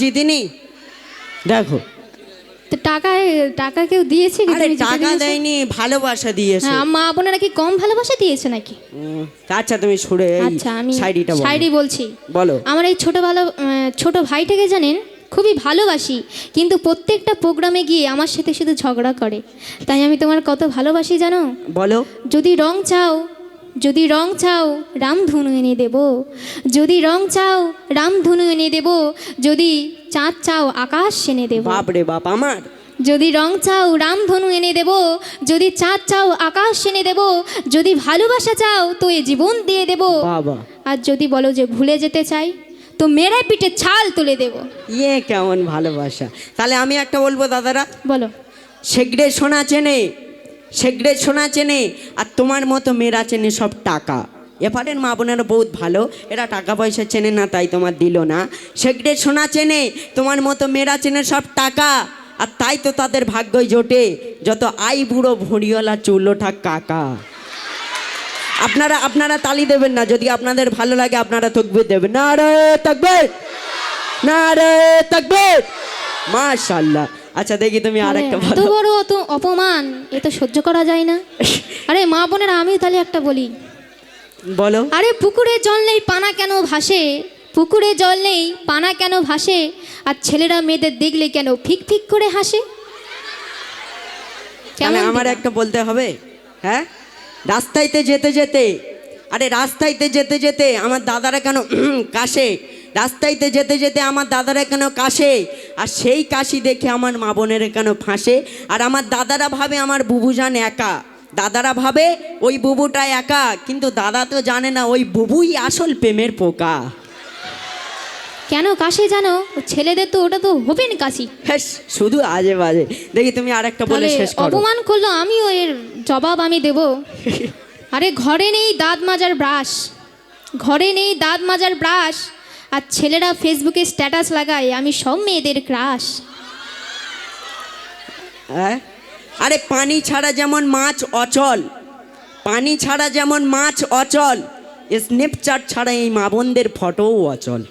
জিতিনি দেখো তো টাকা কেউ দিয়েছে কি? আরে টাকা দেয়নি, ভালোবাসা দিয়েছে। হ্যাঁ, মা বোনেরা কি কম ভালোবাসা দিয়েছে নাকি? আচ্ছা তুমি ছুড়ে আচ্ছা আমি শায়রিটা বলছি। বলো। আমার এই ছোট ভাইটাকে জানেন খুবই ভালোবাসি, কিন্তু প্রত্যেকটা প্রোগ্রামে গিয়ে আমার সাথে শুধু ঝগড়া করে। তাই আমি তোমার কত ভালোবাসি জানো? বলো। যদি রং চাও রামধনু এনে দেব, যদি রং চাও রামধনু এনে দেব, যদি চাঁদ চাও আকাশ এনে দেব। বাপ রে বাপ আমার। যদি রং চাও রামধনু এনে দেব, যদি চাঁদ চাও আকাশ এনে দেব, যদি ভালোবাসা চাও তো এ জীবন দিয়ে দেব। বাবা। আর যদি বলো যে ভুলে যেতে চাই তো মেরে পিঠে ছাল তুলে দেব। ইয়ে কেমন ভালোবাসা। তাহলে আমি একটা বলবো দাদারা, বলো। সেগড়ে সোনা চেনে আর তোমার মতো মেয়েরা চেনে সব টাকা। এপারের মা বোনেরা বহুত ভালো, এরা টাকা পয়সা চেনে না তাই তোমার দিল না। সেগড়ে সোনা চেনে তোমার মতো মেয়েরা চেনে সব টাকা, আর তাই তো তাদের ভাগ্যই জোটে যত আই বুড়ো ভড়িওয়ালা চুল ওঠা কাকা। আপনারা তালি দেবেন না, যদি আপনাদের ভালো লাগে আপনারা তকবীর দেবেন। নারে তাকবীর মাশাআল্লাহ। আচ্ছা দেখি তুমি আরেকটা এত বড় অপমান এ তো সহ্য করা যায় না। আরে মা বোনেরা আমিও তাহলে একটা বলি। বলো। আরে পুকুরে জল নেই পানা কেন ভাসে, পুকুরে জল নেই পানা কেন ভাসে, আর ছেলেরা মেয়েদের দেখলে কেন ফিক ফিক করে হাসে। কেমন আমার একটা বলতে হবে? হ্যাঁ, রাস্তাইতে যেতে যেতে আমার দাদারা কেন কাশে, রাস্তাইতে যেতে যেতে আমার দাদারা কেন কাশে, আর সেই কাশি দেখে আমার মা বোনের কেন ফাঁসে। আর আমার দাদারা ভাবে আমার বুবুজান একা, দাদারা ভাবে ওই বুবুটা একা, কিন্তু দাদা তো জানে না ওই বুবুই আসল প্রেমের পোকা। কেন কাশে জানো? ছেলেদের তো ওটা তো হবে না কাশি। হ্যাঁ, শুধু আজে বাজে। দেখি তুমি আরেকটা বলে শেষ করো। অপমান করলো, আমিও এর জবাব আমি দেব। আরে ঘরে নেই দাঁত মাজার ব্রাশ, আর ছেলেরা ফেসবুকে স্ট্যাটাস লাগায় আমি সব মেয়েদের ক্রাশ। আরে পানি ছাড়া যেমন মাছ অচল, স্ন্যাপচ্যাট ছাড়া এই মা বোনদের ফটোও অচল।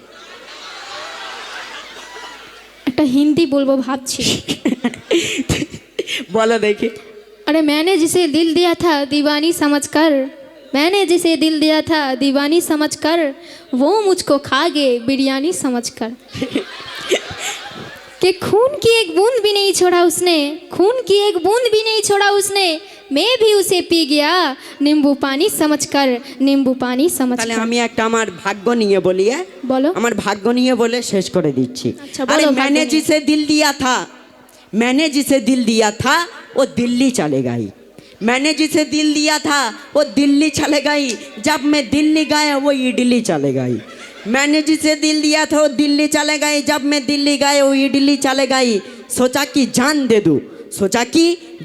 একটা হিন্দি বলবো ভাবছি। বলো দেখি। अरे मैंने जिसे दिल दिया था दीवानी समझकर वो मुझको खा गए बिरयानी समझकर। कि खून की एक बूंद भी नहीं छोड़ा उसने, मैं भी उसे पी गया नींबू पानी समझकर। তাহলে আমি একটা আমার ভাগ্য নিয়ে বলি। বলো। আমার ভাগ্য নিয়ে বলে শেষ করে দিচ্ছি। আরে मैंने जिसे दिल दिया था वो दिल्ली चले गई, मैंने जिसे दिल दिया था वो दिल्ली चले गई, जब मैं दिल्ली गया वो इडली चले गई। मैंने जिसे दिल दिया था वो दिल्ली चले गई, जब मैं दिल्ली गया वो इडली चले गई। सोचा कि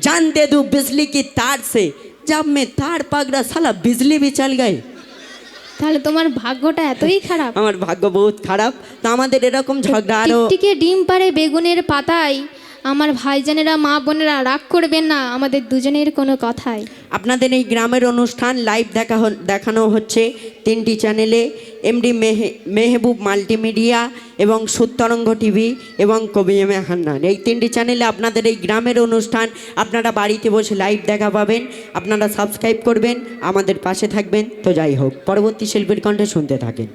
जान दे दूं बिजली की तार से, जब मैं तार पकड़ा साला बिजली भी चल गई। তাহলে তোমার ভাগ্যটা এতই খারাপ? আমার ভাগ্য বহুত খারাপ। তো আমাদের এরকম ঝগড়া আরো। টিকটিকে ডিম পারে বেগুনের পাতায়, আমার ভাইজানেরা মা বোনেরা রাগ করবেন না আমাদের দুজনের কোনো কথায়। আপনাদের এই গ্রামের অনুষ্ঠান লাইভ দেখানো হচ্ছে 3টি চ্যানেলে, এমডি মেহবুব মাল্টিমিডিয়া এবং সুতরঙ্গ টিভি এবং কবি এম এ হান্নান। এই 3টি চ্যানেলে আপনাদের এই গ্রামের অনুষ্ঠান আপনারা বাড়িতে বসে লাইভ দেখা পাবেন। আপনারা সাবস্ক্রাইব করবেন, আমাদের পাশে থাকবেন। তো যাই হোক, পরবর্তী শিল্পীর কণ্ঠে শুনতে থাকেন।